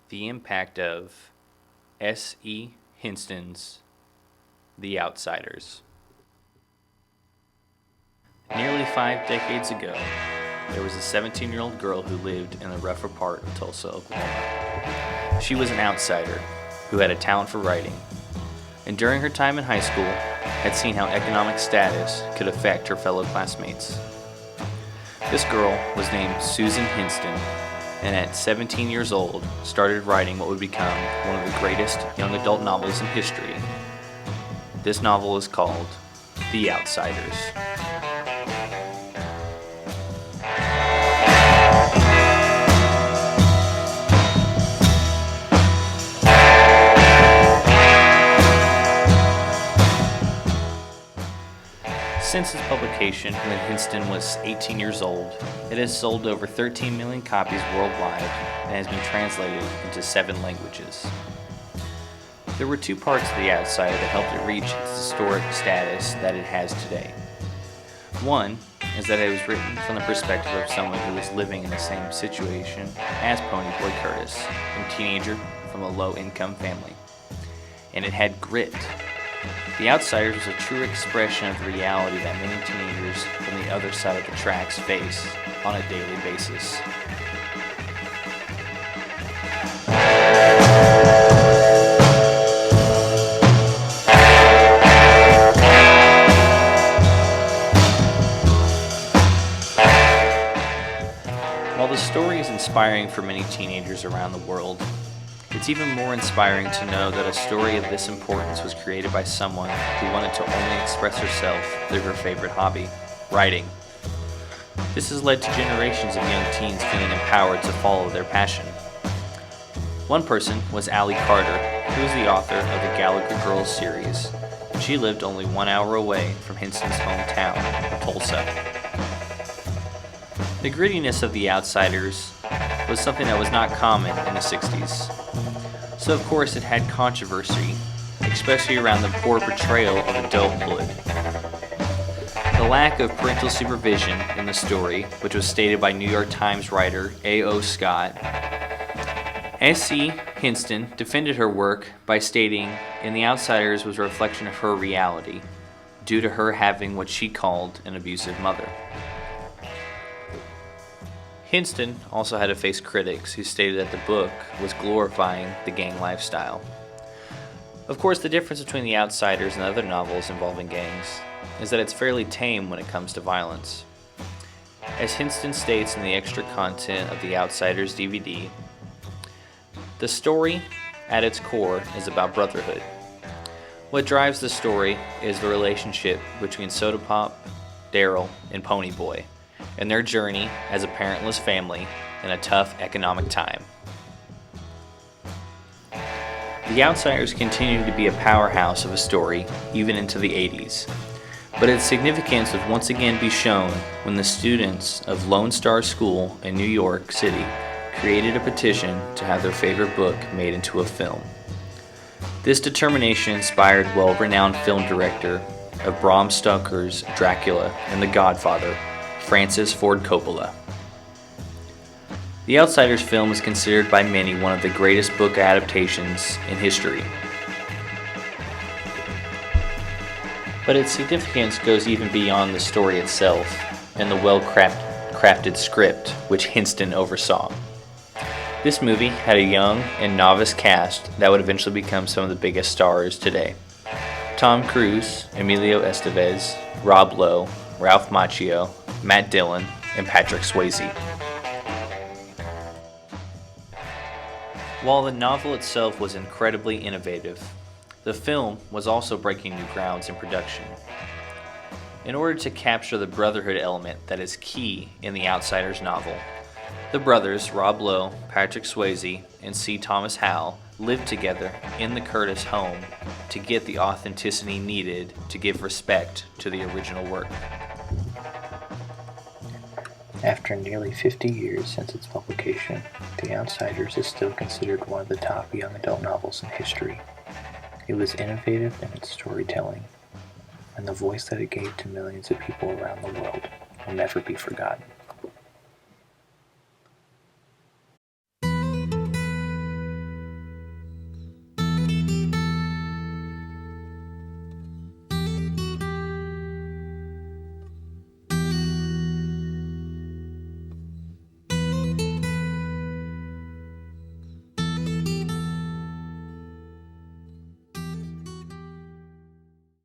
The impact of S.E. Hinston's The Outsiders. Nearly 5 decades ago, there was a 17-year-old girl who lived in the rougher part of Tulsa, Oklahoma. She was an outsider who had a talent for writing, and during her time in high school, had seen how economic status could affect her fellow classmates. This girl was named Susan Hinston, and at 17 years old, started writing what would become one of the greatest young adult novels in history. This novel is called The Outsiders. Since its publication, when Hinston was 18 years old, it has sold over 13 million copies worldwide and has been translated into 7 languages. There were 2 parts of The Outsider that helped it reach its historic status that it has today. One is that it was written from the perspective of someone who was living in the same situation as Ponyboy Curtis, a teenager from a low-income family. And it had grit. The Outsiders was a true expression of the reality that many teenagers from the other side of the tracks face on a daily basis. While the story is inspiring for many teenagers around the world, it's even more inspiring to know that a story of this importance was created by someone who wanted to only express herself through her favorite hobby, writing. This has led to generations of young teens feeling empowered to follow their passion. One person was Allie Carter, who is the author of the Gallagher Girls series. She lived only 1 hour away from Hinston's hometown of Tulsa. The grittiness of The Outsiders was something that was not common in the 60s. So of course it had controversy, especially around the poor portrayal of adulthood. The lack of parental supervision in the story, which was stated by New York Times writer A.O. Scott. S.E. Hinston defended her work by stating, "In The Outsiders was a reflection of her reality, due to her having what she called an abusive mother." Hinston also had to face critics who stated that the book was glorifying the gang lifestyle. Of course, the difference between The Outsiders and other novels involving gangs is that it's fairly tame when it comes to violence. As Hinston states in the extra content of The Outsiders DVD, the story, at its core, is about brotherhood. What drives the story is the relationship between Soda Pop, Daryl, and Ponyboy, and their journey as a parentless family in a tough economic time. The Outsiders continued to be a powerhouse of a story even into the 80s, but its significance would once again be shown when the students of Lone Star School in New York City created a petition to have their favorite book made into a film. This determination inspired well-renowned film director of Bram Stoker's Dracula and The Godfather, Francis Ford Coppola. The Outsiders film is considered by many one of the greatest book adaptations in history. But its significance goes even beyond the story itself and the well-crafted script which Hinston oversaw. This movie had a young and novice cast that would eventually become some of the biggest stars today. Tom Cruise, Emilio Estevez, Rob Lowe, Ralph Macchio, Matt Dillon, and Patrick Swayze. While the novel itself was incredibly innovative, the film was also breaking new grounds in production. In order to capture the brotherhood element that is key in the Outsiders novel, the brothers Rob Lowe, Patrick Swayze, and C. Thomas Howell lived together in the Curtis home to get the authenticity needed to give respect to the original work. After nearly 50 years since its publication, The Outsiders is still considered one of the top young adult novels in history. It was innovative in its storytelling, and the voice that it gave to millions of people around the world will never be forgotten.